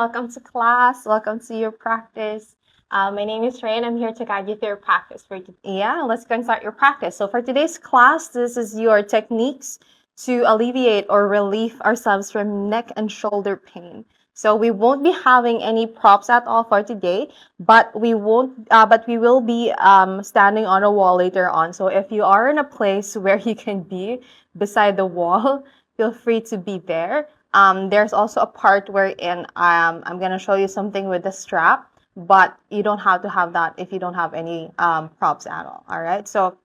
Welcome to class. Welcome to your practice. My name is Ray, and I'm here to guide you through your practice for today. Yeah, let's go and start your practice. So for today's class, this is your techniques to alleviate or relieve ourselves from neck and shoulder pain. So we won't be having any props at all for today, but we won't. But we will be standing on a wall later on. So if you are in a place where you can be beside the wall, feel free to be there. There's also a part wherein I'm going to show you something with the strap, but you don't have to have that if you don't have any props at all. All right. So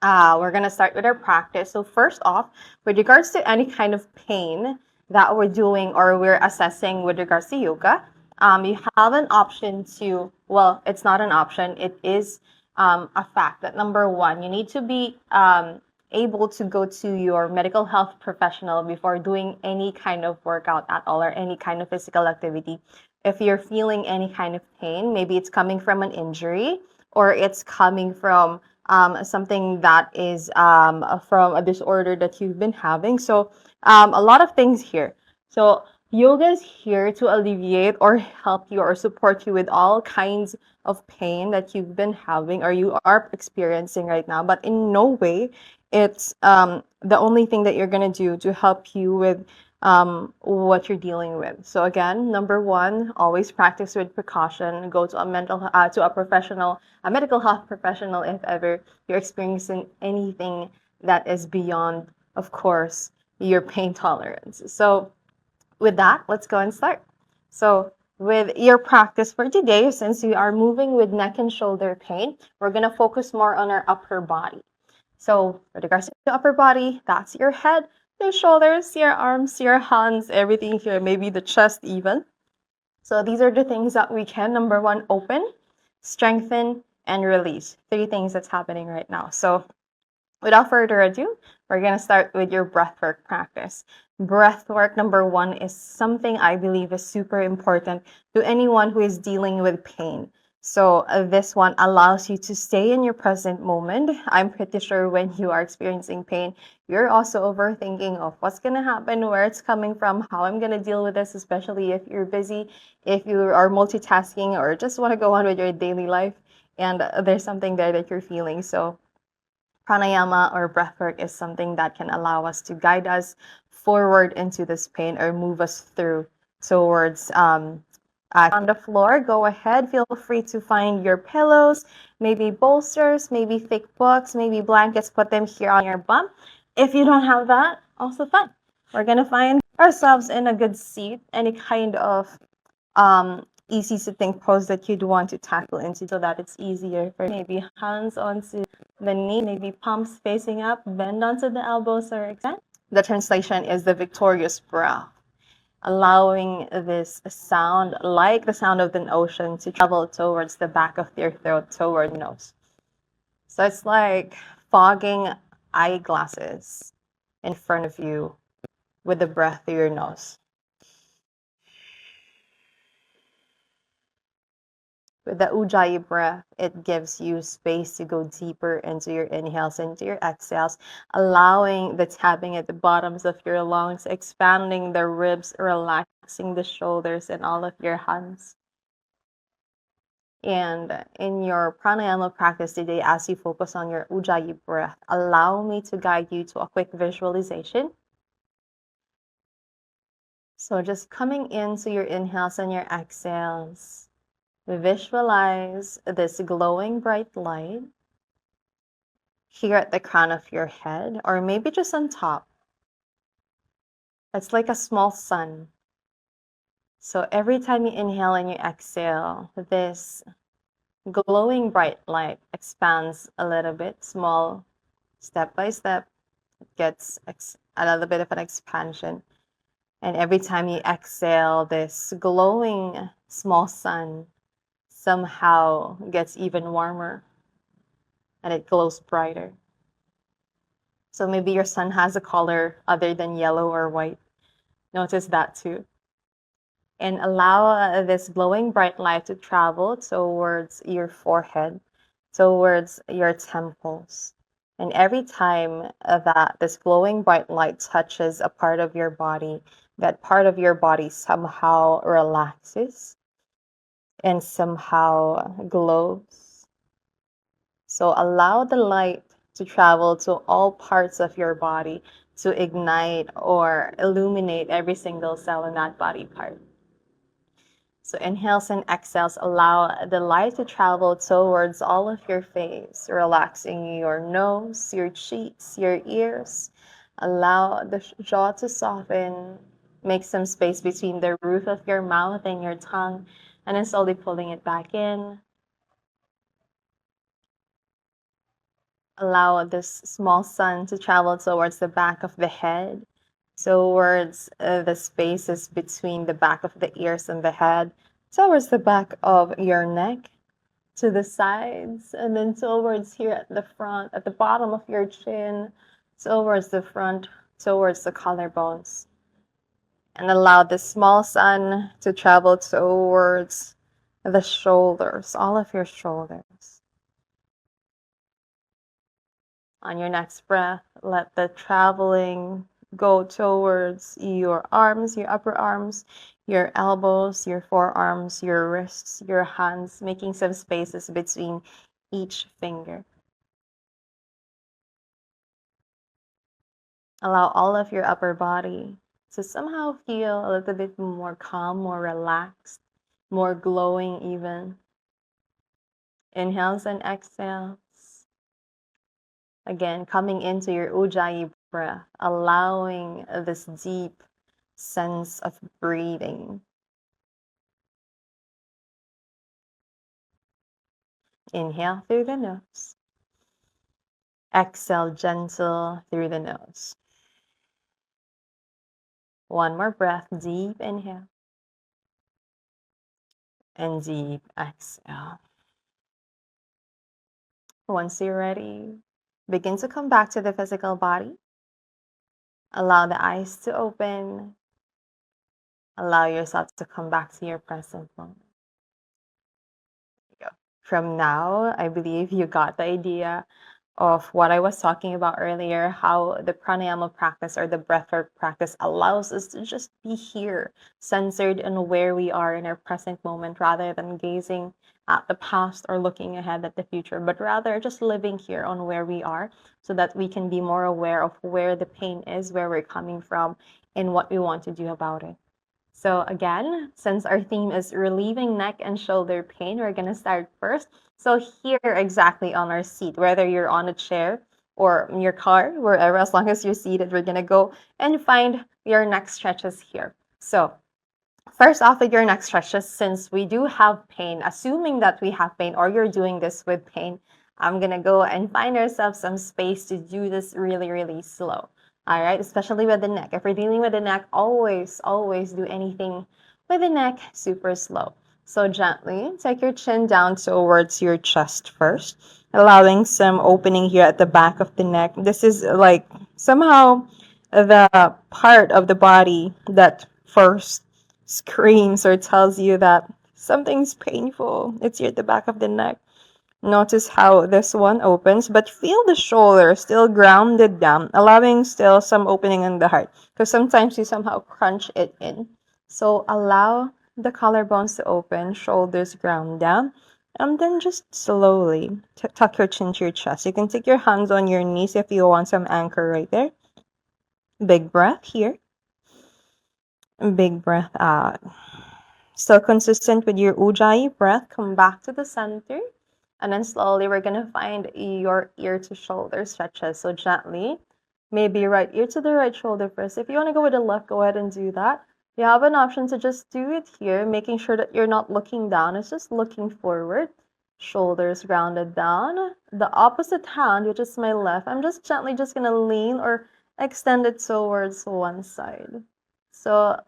we're going to start with our practice. So first off, with regards to any kind of pain that we're doing or we're assessing with regards to yoga, you have an option to, well, it's not an option. It is a fact that number one, you need to be able to go to your medical health professional before doing any kind of workout at all or any kind of physical activity. If you're feeling any kind of pain, maybe it's coming from an injury or it's coming from something that is from a disorder that you've been having. So a lot of things here. So yoga is here to alleviate or help you or support you with all kinds of pain that you've been having or you are experiencing right now, but in no way it's the only thing that you're going to do to help you with what you're dealing with. So again, number one, always practice with precaution. Go to a professional, a medical health professional if ever you're experiencing anything that is beyond, of course, your pain tolerance. So with that, let's go and start. So with your practice for today, since we are moving with neck and shoulder pain, we're going to focus more on our upper body. So with regards to the upper body, that's your head, your shoulders, your arms, your hands, everything here, maybe the chest even. So these are the things that we can, number one, open, strengthen, and release. Three things that's happening right now. So without further ado, we're going to start with your breathwork practice. Breathwork, number one, is something I believe is super important to anyone who is dealing with pain. So this one allows you to stay in your present moment. I'm pretty sure when you are experiencing pain, you're also overthinking of what's going to happen, where it's coming from, how I'm going to deal with this, especially if you're busy, if you are multitasking, or just want to go on with your daily life and there's something there that you're feeling. So pranayama or breathwork is something that can allow us to guide us forward into this pain or move us through towards on the floor. Go ahead, feel free to find your pillows, maybe bolsters, maybe thick books, maybe blankets, put them here on your bum. If you don't have that, also fine. We're gonna find ourselves in a good seat, any kind of easy sitting pose that you'd want to tackle into so that it's easier for maybe hands onto the knee, maybe palms facing up, bend onto the elbows or extend. The translation is the victorious breath, allowing this sound, like the sound of an ocean, to travel towards the back of your throat, toward your nose. So it's like fogging eyeglasses in front of you with the breath through your nose. With the Ujjayi breath, it gives you space to go deeper into your inhales, into your exhales, allowing the tapping at the bottoms of your lungs, expanding the ribs, relaxing the shoulders and all of your hands. And in your pranayama practice today, as you focus on your Ujjayi breath, allow me to guide you to a quick visualization. So just coming into your inhales and your exhales, visualize this glowing bright light here at the crown of your head, or maybe just on top. It's like a small sun. So every time you inhale and you exhale, this glowing bright light expands a little bit, small, step by step. It gets a little bit of an expansion. And every time you exhale, this glowing small sun somehow gets even warmer and it glows brighter. So maybe your sun has a color other than yellow or white. Notice that too. And allow this glowing bright light to travel towards your forehead, towards your temples. And every time that this glowing bright light touches a part of your body, That part of your body somehow relaxes and somehow glows. So allow the light to travel to all parts of your body to ignite or illuminate every single cell in that body part. So inhales and exhales allow the light to travel towards all of your face, relaxing your nose, your cheeks, your ears. Allow the jaw to soften. Make some space between the roof of your mouth and your tongue, and then slowly pulling it back in. Allow this small sun to travel towards the back of the head, towards the spaces between the back of the ears and the head, towards the back of your neck, to the sides, and then towards here at the front, at the bottom of your chin, towards the front, towards the collarbones. And allow the small sun to travel towards the shoulders, all of your shoulders. On your next breath, let the traveling go towards your arms, your upper arms, your elbows, your forearms, your wrists, your hands, making some spaces between each finger. Allow all of your upper body to somehow feel a little bit more calm, more relaxed, more glowing even. Inhales and exhales. Again, coming into your Ujjayi breath, allowing this deep sense of breathing. Inhale through the nose. Exhale gentle through the nose. One more breath, deep inhale. And deep exhale. Once you're ready, begin to come back to the physical body. Allow the eyes to open. Allow yourself to come back to your present moment. There you go. From now, I believe you got the idea of what I was talking about earlier, how the pranayama practice or the breathwork practice allows us to just be here, centered in where we are in our present moment, rather than gazing at the past or looking ahead at the future, but rather just living here on where we are so that we can be more aware of where the pain is, where we're coming from, and what we want to do about it. So again, since our theme is relieving neck and shoulder pain, we're going to start first. So here exactly on our seat, whether you're on a chair or in your car, wherever, as long as you're seated, we're going to go and find your neck stretches here. So first off with your neck stretches, since we do have pain, assuming that we have pain or you're doing this with pain, I'm going to go and find yourself some space to do this really, really slow. All right, especially with the neck. If you're dealing with the neck, always do anything with the neck super slow. So gently take your chin down towards your chest first, allowing some opening here at the back of the neck. This is like somehow the part of the body that first screams or tells you that something's painful. It's here at the back of the neck. Notice how this one opens, but feel the shoulder still grounded down, allowing still some opening in the heart. Because sometimes you somehow crunch it in. So allow the collarbones to open, shoulders ground down, and then just slowly tuck your chin to your chest. You can take your hands on your knees if you want some anchor right there. Big breath here. Big breath out. Still consistent with your Ujjayi breath, come back to the center. And then slowly we're going to find your ear to shoulder stretches. So gently, maybe right ear to the right shoulder first. If you want to go with the left, go ahead and do that. You have an option to just do it here, making sure that you're not looking down. It's just looking forward. Shoulders grounded down. The opposite hand, which is my left, I'm just gently just going to lean or extend it towards one side. So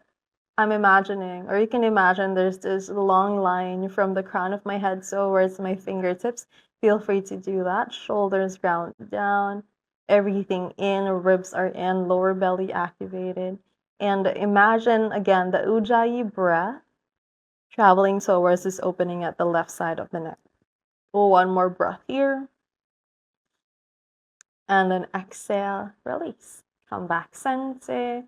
I'm imagining, or you can imagine there's this long line from the crown of my head towards my fingertips. Feel free to do that. Shoulders ground down, everything in, ribs are in, lower belly activated. And imagine again the Ujjayi breath traveling towards this opening at the left side of the neck. One more breath here. And then exhale, release. Come back center.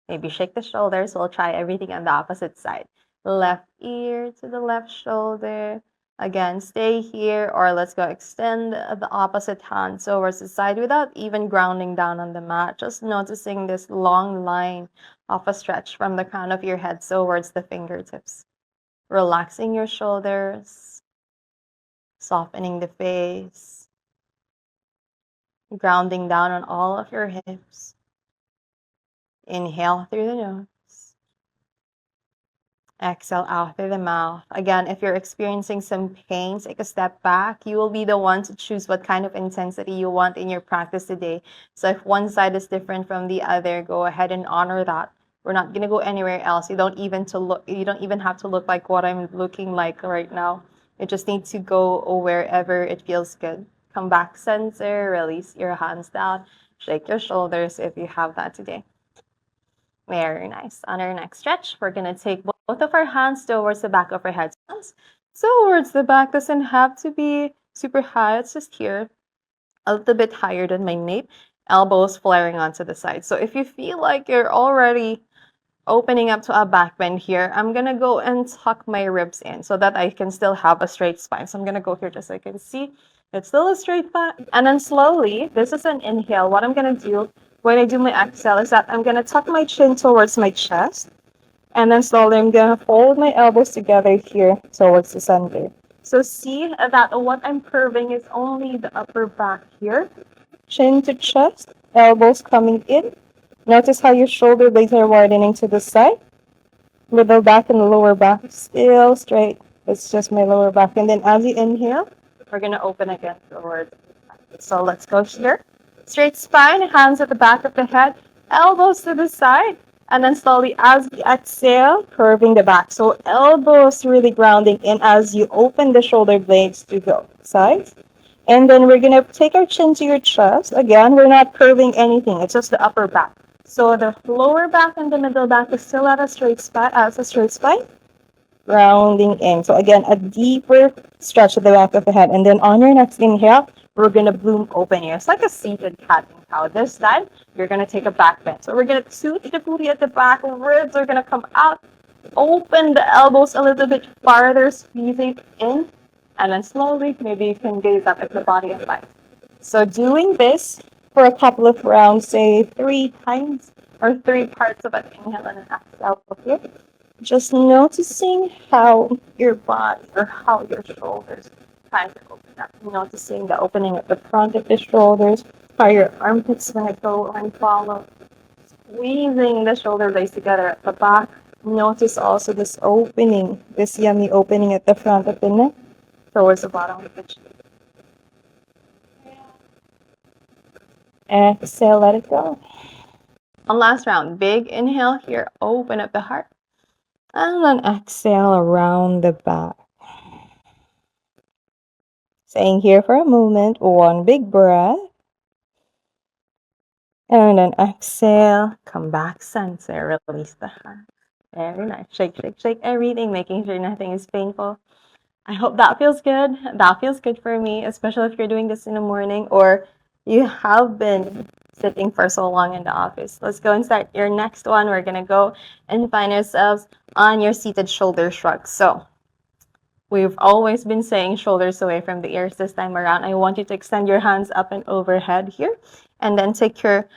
Maybe shake the shoulders. We'll try everything on the opposite side. Left ear to the left shoulder. Again, stay here, or let's go extend the opposite hand towards the side without even grounding down on the mat. Just noticing this long line of a stretch from the crown of your head towards the fingertips. Relaxing your shoulders, softening the face, grounding down on all of your hips. Inhale through the nose. Exhale out through the mouth. Again, if you're experiencing some pain, take a step back. You will be the one to choose what kind of intensity you want in your practice today. So if one side is different from the other, go ahead and honor that. We're not gonna go anywhere else. You don't even have to look like what I'm looking like right now. You just need to go wherever it feels good. Come back center, release your hands down, shake your shoulders if you have that today. Very nice. On our next stretch, we're going to take both of our hands towards the back of our head. Towards the back doesn't have to be super high. It's just here, a little bit higher than my nape. Elbows flaring onto the side. So if you feel like you're already opening up to a back bend here, I'm going to go and tuck my ribs in so that I can still have a straight spine. So I'm going to go here just so you can see it's still a straight spine. And then slowly, this is an inhale. What I'm going to do when I do my exhale is that I'm going to tuck my chin towards my chest. And then slowly I'm going to fold my elbows together here towards the center. So see that what I'm curving is only the upper back here. Chin to chest, elbows coming in. Notice how your shoulder blades are widening to the side. Middle back and lower back still straight. It's just my lower back. And then as you inhale, we're going to open again forward. So let's go here. Straight spine, hands at the back of the head, elbows to the side, and then slowly as you exhale, curving the back. So elbows really grounding in as you open the shoulder blades to the sides. And then we're going to take our chin to your chest. Again, we're not curving anything. It's just the upper back. So the lower back and the middle back is still at a straight spine, grounding in. So again, a deeper stretch at the back of the head. And then on your next inhale, we're going to bloom open here. It's like a seated cat and cow. This time, you're going to take a back bend. So we're going to toot the booty at the back. Ribs are going to come out. Open the elbows a little bit farther, squeezing in. And then slowly, maybe you can gaze up at the body of life. So doing this for a couple of rounds, say 3 times or 3 parts of an inhale and an exhale here. Just noticing how your body or how your shoulders kind of open up. Noticing the opening at the front of the shoulders, how your armpits going to go and follow. Squeezing the shoulder blades together at the back. Notice also this opening, this yummy opening at the front of the neck towards the bottom of the chin. Exhale, let it go. One last round. Big inhale here. Open up the heart. And then exhale around the back. Staying here for a moment. One big breath. And then exhale. Come back, center. Release the heart. Very nice. Shake, shake, shake everything, making sure nothing is painful. I hope that feels good. That feels good for me, especially if you're doing this in the morning or you have been sitting for so long in the office. Let's go and start your next one. We're going to go and find ourselves on your seated shoulder shrug. So we've always been saying shoulders away from the ears. This time around, I want you to extend your hands up and overhead here, and then take your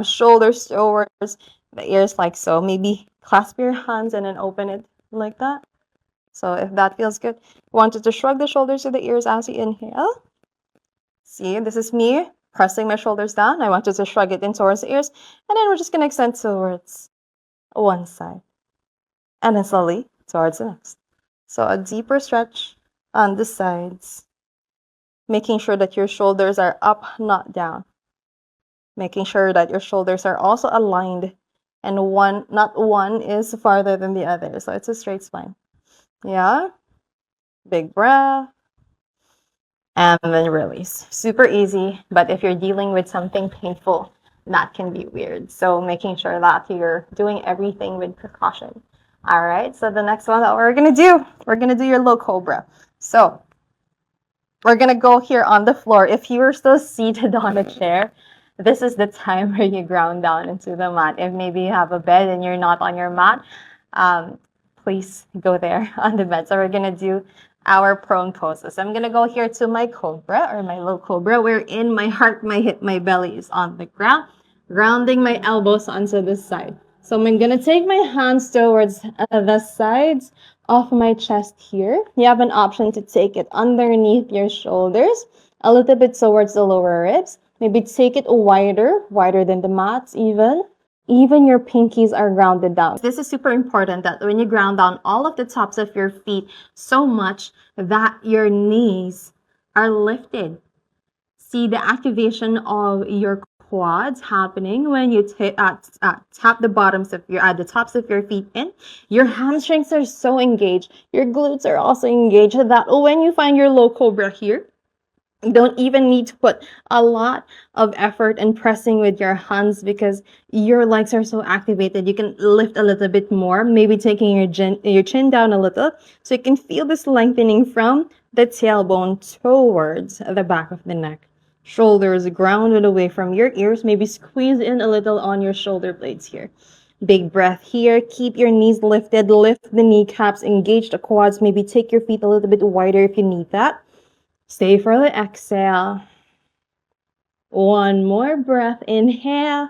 shoulders towards the ears like so. Maybe clasp your hands and then open it like that. So if that feels good, wanted to shrug the shoulders to the ears as you inhale. See, this is me pressing my shoulders down. I wanted to shrug it in towards the ears. And then we're just going to extend towards one side. And then slowly towards the next. So a deeper stretch on the sides. Making sure that your shoulders are up, not down. Making sure that your shoulders are also aligned. And not one is farther than the other. So it's a straight spine. Yeah. Big breath. And then release. Super easy. But if you're dealing with something painful, that can be weird. So making sure that you're doing everything with precaution. All right. So the next one that we're going to do your low cobra. So we're going to go here on the floor. If you are still seated on a chair, this is the time where you ground down into the mat. If maybe you have a bed and you're not on your mat, please go there on the bed. So we're gonna do our prone poses. I'm gonna go here to my cobra or my low cobra, wherein my heart, my hip, my belly is on the ground, grounding my elbows onto the side. So I'm gonna take my hands towards the sides of my chest here. You have an option to take it underneath your shoulders, a little bit towards the lower ribs. Maybe take it wider than the mats even. Even your pinkies are grounded down. This is super important that when you ground down all of the tops of your feet so much that your knees are lifted. See the activation of your quads happening when you tap the bottoms of your the tops of your feet in. Your hamstrings are so engaged. Your glutes are also engaged. That when you find your low cobra here, you don't even need to put a lot of effort and pressing with your hands because your legs are so activated. You can lift a little bit more, maybe taking your chin down a little so you can feel this lengthening from the tailbone towards the back of the neck. Shoulders grounded away from your ears, maybe squeeze in a little on your shoulder blades here. Big breath here. Keep your knees lifted. Lift the kneecaps. Engage the quads. Maybe take your feet a little bit wider if you need that. Stay for the exhale. One more breath. Inhale.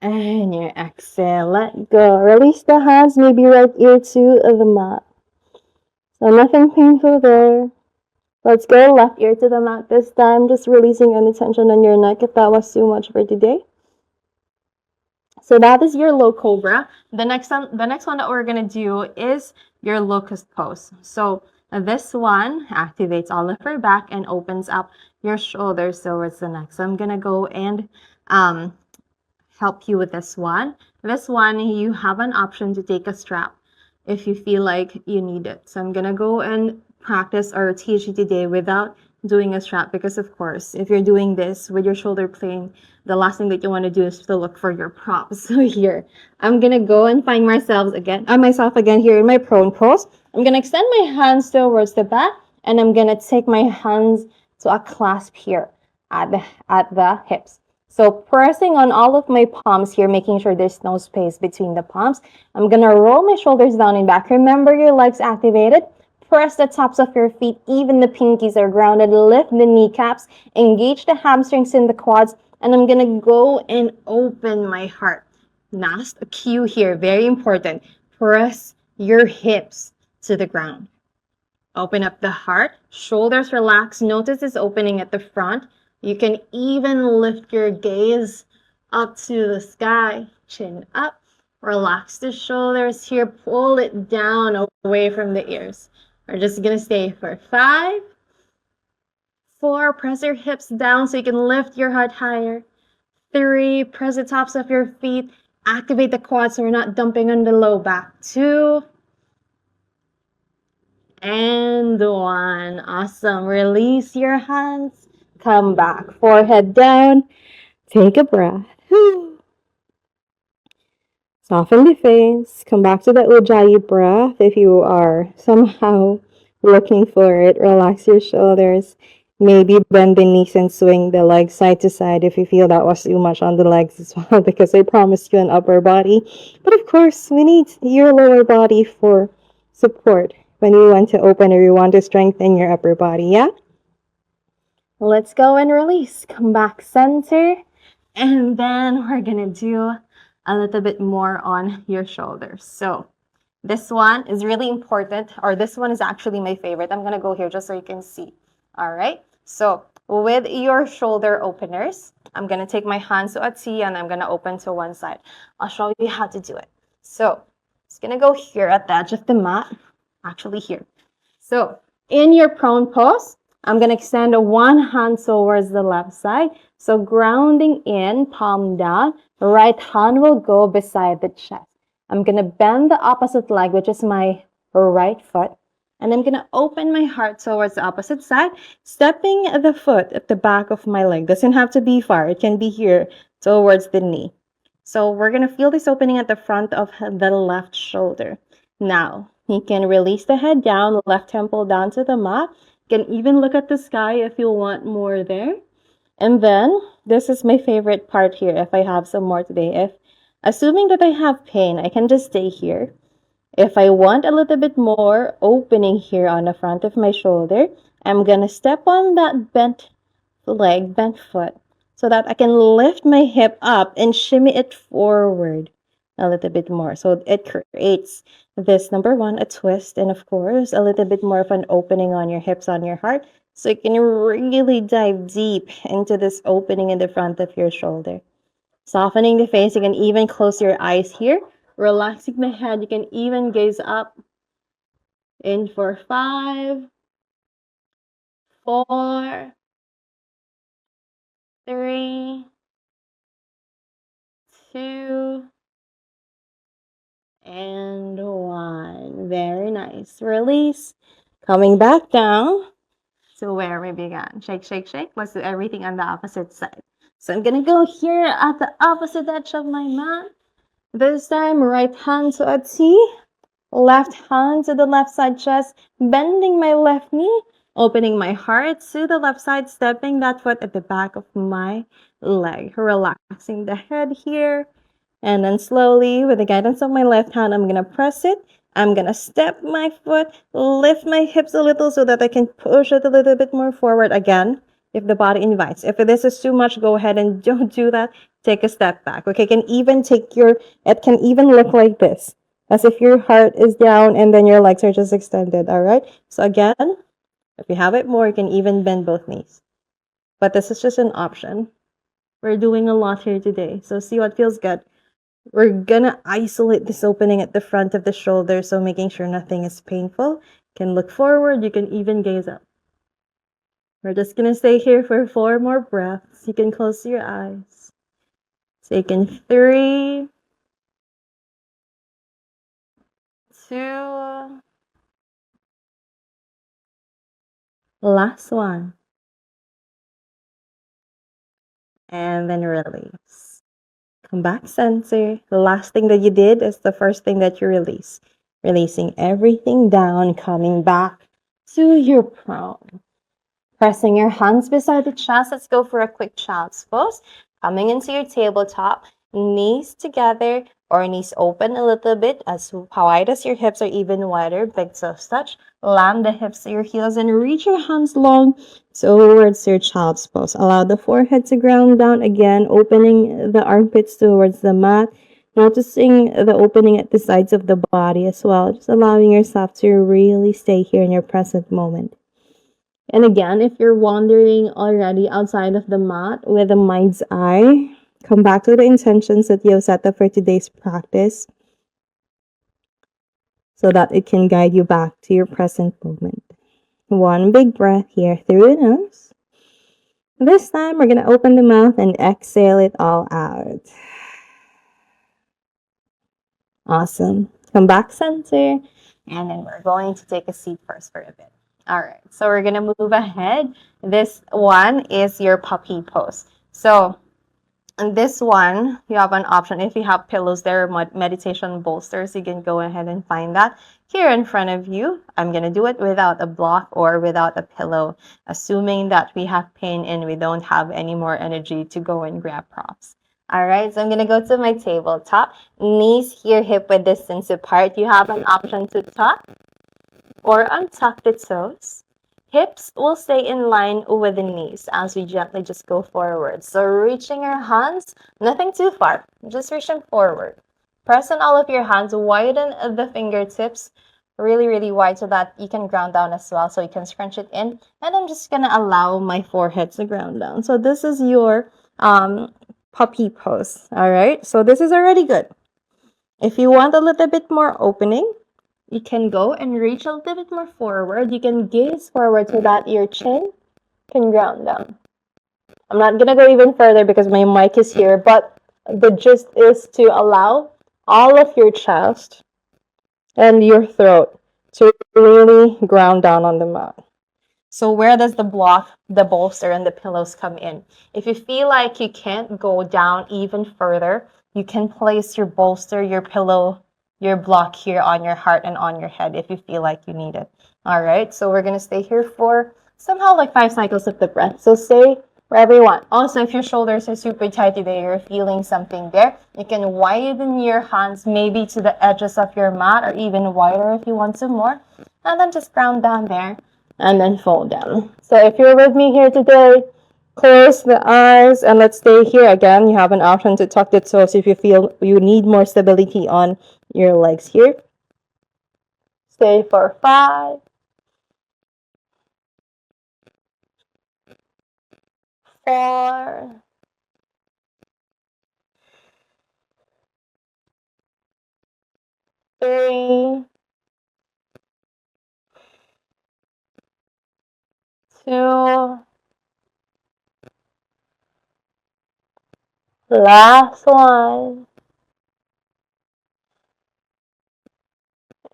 And your exhale. Let go. Release the hands, maybe right ear to the mat. So nothing painful there. Let's go left ear to the mat this time. Just releasing any tension on your neck if that was too much for today. So that is your low cobra. The next one that we're gonna do is your locust pose. So this one activates all of your back and opens up your shoulders towards the neck. So I'm gonna go and help you with this one. This one, you have an option to take a strap if you feel like you need it. So I'm gonna go and practice or teach you today without doing a strap because of course, if you're doing this with your shoulder plane, the last thing that you want to do is to look for your props. So here, I'm gonna go and find myself again here in my prone pose. I'm gonna extend my hands towards the back and I'm gonna take my hands to a clasp here at the hips. So pressing on all of my palms here, making sure there's no space between the palms. I'm gonna roll my shoulders down and back. Remember your legs activated. Press the tops of your feet, even the pinkies are grounded. Lift the kneecaps, engage the hamstrings in the quads, and I'm gonna go and open my heart. Last cue here, very important. Press your hips to the ground. Open up the heart, shoulders relax. Notice this opening at the front. You can even lift your gaze up to the sky, chin up. Relax the shoulders here, pull it down away from the ears. We're just gonna stay for 5, 4, press your hips down so you can lift your heart higher. 3, press the tops of your feet, activate the quads so we're not dumping on the low back. 2, and 1. Awesome. Release your hands, come back, forehead down, take a breath. Soften the face. Come back to that Ujjayi breath. If you are somehow looking for it, relax your shoulders. Maybe bend the knees and swing the legs side to side if you feel that was too much on the legs as well, because I promised you an upper body. But of course, we need your lower body for support when you want to open or you want to strengthen your upper body, yeah? Let's go and release. Come back center. And then we're going to do a little bit more on your shoulders. So this one is really important, or this one is actually my favorite. I'm going to go here just so you can see. All right. So with your shoulder openers, I'm going to take my hands to a T and I'm going to open to one side. I'll show you how to do it. So it's going to go here at the edge of the mat, actually here. So in your prone pose, I'm going to extend one hand towards the left side. So grounding in, palm down, right hand will go beside the chest. I'm going to bend the opposite leg, which is my right foot. And I'm going to open my heart towards the opposite side, stepping the foot at the back of my leg. Doesn't have to be far. It can be here towards the knee. So we're going to feel this opening at the front of the left shoulder. Now, you can release the head down, left temple down to the mat. You can even look at the sky if you want more there. And then this is my favorite part here. If I have some more today, if assuming that I have pain, I can just stay here. If I want a little bit more opening here on the front of my shoulder, I'm gonna step on that bent leg, bent foot, so that I can lift my hip up and shimmy it forward a little bit more. So it creates this number one, a twist, and of course, a little bit more of an opening on your hips, on your heart. So you can really dive deep into this opening in the front of your shoulder. Softening the face, you can even close your eyes here. Relaxing the head, you can even gaze up. In for 5, 4, 3, 2, and 1. Very nice. Release. Coming back down to where we began. Shake, shake, shake. Let's do everything on the opposite side. So I'm gonna go here at the opposite edge of my mat. This time, right hand to a T, left hand to the left side chest, bending my left knee, opening my heart to the left side, stepping that foot at the back of my leg, relaxing the head here. And then slowly, with the guidance of my left hand, I'm gonna press it. I'm gonna step my foot, lift my hips a little so that I can push it a little bit more forward again if the body invites. If this is too much, go ahead and don't do that. Take a step back. Okay, it can even look like this, as if your heart is down and then your legs are just extended. All right. So again, if you have it more, you can even bend both knees. But this is just an option. We're doing a lot here today. So see what feels good. We're gonna isolate this opening at the front of the shoulder, so making sure nothing is painful. You can look forward, you can even gaze up. We're just gonna stay here for 4 more breaths. You can close your eyes. Take in 3, 2, last one, and then release. Come back center. The last thing that you did is the first thing that you release. Releasing everything down, coming back to your prone. Pressing your hands beside the chest. Let's go for a quick child's pose. Coming into your tabletop, knees together or knees open a little bit, as wide as your hips or even wider. Big toes touch. Land the hips to your heels and reach your hands long towards your child's pose. Allow the forehead to ground down again, opening the armpits towards the mat. Noticing the opening at the sides of the body as well. Just allowing yourself to really stay here in your present moment. And again, if you're wandering already outside of the mat with a mind's eye, come back to the intentions that you have set up for today's practice so that it can guide you back to your present moment. One big breath here through the nose. This time, we're going to open the mouth and exhale it all out. Awesome. Come back center. And then we're going to take a seat first for a bit. All right, so we're gonna move ahead. This one is your puppy pose. So in this one, you have an option. If you have pillows there, meditation bolsters, you can go ahead and find that here in front of you. I'm gonna do it without a block or without a pillow, assuming that we have pain and we don't have any more energy to go and grab props. All right, so I'm gonna go to my tabletop. Knees here, hip width distance apart. You have an option to tuck or untuck the toes. Hips will stay in line with the knees as we gently just go forward. So reaching your hands, nothing too far, just reaching forward. Press on all of your hands, widen the fingertips really, really wide so that you can ground down as well. So you can scrunch it in. And I'm just gonna allow my forehead to ground down. So this is your puppy pose. All right, so this is already good. If you want a little bit more opening, you can go and reach a little bit more forward. You can gaze forward so that your chin can ground down. I'm not going to go even further because my mic is here, but the gist is to allow all of your chest and your throat to really ground down on the mat. So where does the block, the bolster, and the pillows come in? If you feel like you can't go down even further, you can place your bolster, your pillow, your block here on your heart and on your head if you feel like you need it. All right, so we're going to stay here for somehow like 5 cycles of the breath. So stay wherever you want. Also, if your shoulders are super tight today, you're feeling something there, you can widen your hands maybe to the edges of your mat or even wider if you want some more. And then just ground down there and then fold down. So if you're with me here today, close the eyes and let's stay here. Again, you have an option to tuck the toes if you feel you need more stability on your legs here. Stay for 5, 4, 3, 2, last one.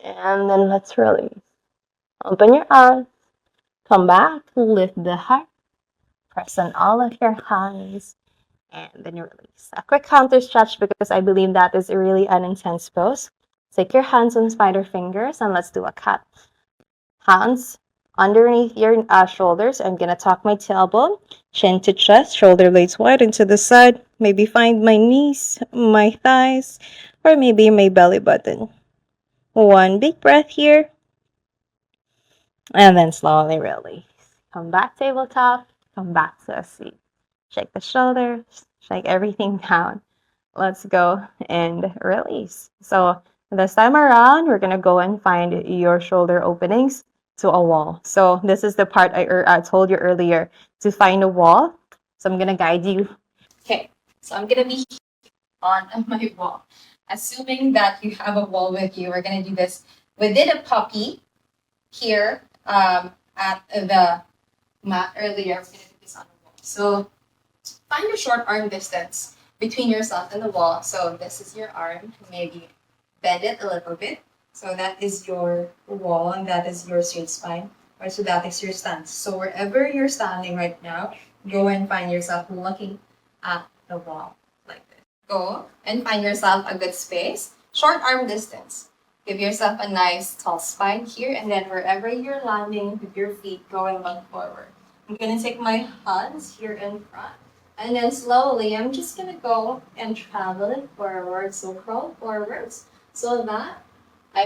And then let's release. Open your eyes. Come back. Lift the heart. Press on all of your hands. And then you release. A quick counter stretch because I believe that is really an intense pose. Take your hands on spider fingers and let's do a cat. Hands underneath your shoulders. I'm going to tuck my tailbone, chin to chest, shoulder blades wide into the side. Maybe find my knees, my thighs, or maybe my belly button. One big breath here. And then slowly release. Come back tabletop. Come back to a seat. Shake the shoulders. Shake everything down. Let's go and release. So this time around, we're going to go and find your shoulder openings to a wall. So this is the part I told you earlier to find a wall. So I'm going to guide you. Okay, so I'm going to be on my wall. Assuming that you have a wall with you, we're going to do this within a puppy here at the mat earlier. I'm going to do this on the wall. So find a short arm distance between yourself and the wall. So this is your arm. Maybe bend it a little bit. So that is your wall and that is your straight spine. Or so that is your stance. So wherever you're standing right now, go and find yourself looking at the wall like this. Go and find yourself a good space. Short arm distance. Give yourself a nice tall spine here, and then wherever you're landing with your feet, go and look forward. I'm going to take my hands here in front, and then slowly I'm just going to go and travel it forward. So crawl forwards so that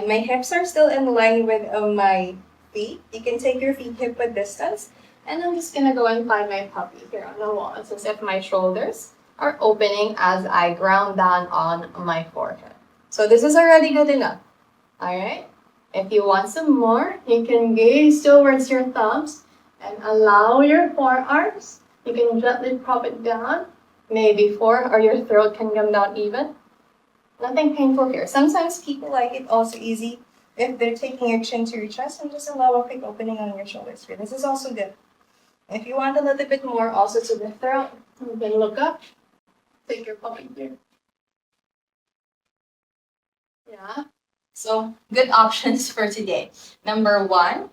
my hips are still in line with my feet. You can take your feet hip width distance, and I'm just going to go and find my puppy here on the wall. It's as if my shoulders are opening as I ground down on my forehead. So this is already good enough. All right. If you want some more, you can gaze towards your thumbs and allow your forearms. You can gently prop it down, maybe 4, or your throat can come down even. Nothing painful here. Sometimes people like it also easy if they're taking your chin to your chest and just allow a quick opening on your shoulders here. This is also good. If you want a little bit more also to the throat, you can look up, take your puppy here. Yeah. So good options for today. Number 1,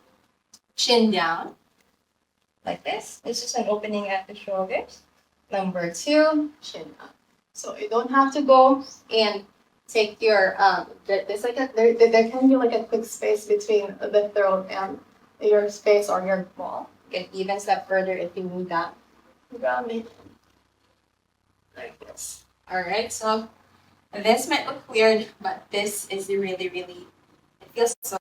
chin down, like this. It's just an opening at the shoulders. Number 2, chin up. So you don't have to go and take your there's like there can be like a quick space between the throat and your space or your wall. You can even step further if you need that. Grab it like this. All right. So this might look weird, but this is really, really, it feels so.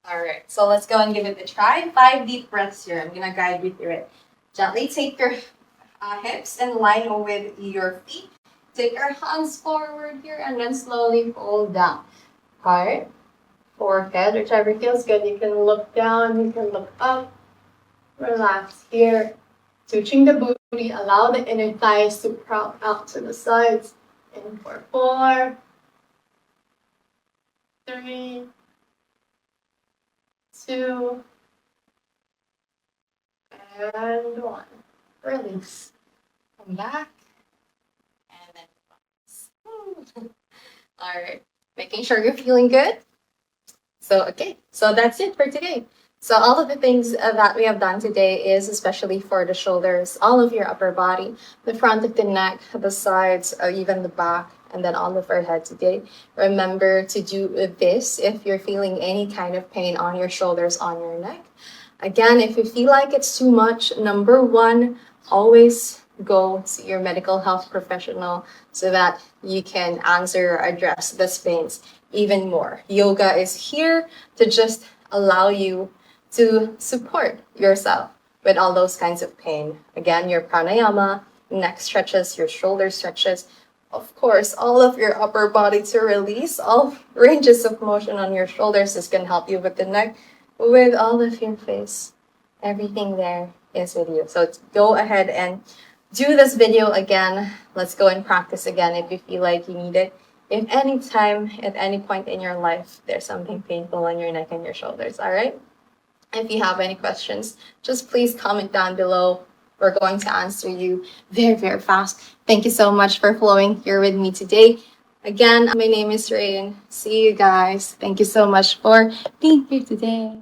All right, so let's go and give it a try. 5 deep breaths here. I'm going to guide you through it. Gently take your hips in line with your feet. Take your hands forward here and then slowly fold down. Heart, forehead, whichever feels good. You can look down, you can look up. Relax here. Touching the booty, allow the inner thighs to prop out to the sides. In for 4, 3, 2, and 1. Release. Come back. And then release. All right. Making sure you're feeling good. So, okay. So that's it for today. So all of the things that we have done today is especially for the shoulders, all of your upper body, the front of the neck, the sides, even the back, and then all of our head today. Remember to do this if you're feeling any kind of pain on your shoulders, on your neck. Again, if you feel like it's too much, number 1, always go see your medical health professional so that you can answer or address these pains even more. Yoga is here to just allow you to support yourself with all those kinds of pain. Again, your pranayama, neck stretches, your shoulder stretches, of course, all of your upper body to release, all ranges of motion on your shoulders. This can help you with the neck, with all of your face. Everything there is with you. So go ahead and do this video again. Let's go and practice again if you feel like you need it. If any time, at any point in your life, there's something painful on your neck and your shoulders, all right? If you have any questions, just please comment down below. We're going to answer you very, very fast. Thank you so much for flowing here with me today. Again, my name is Rain. See you guys. Thank you so much for being here today.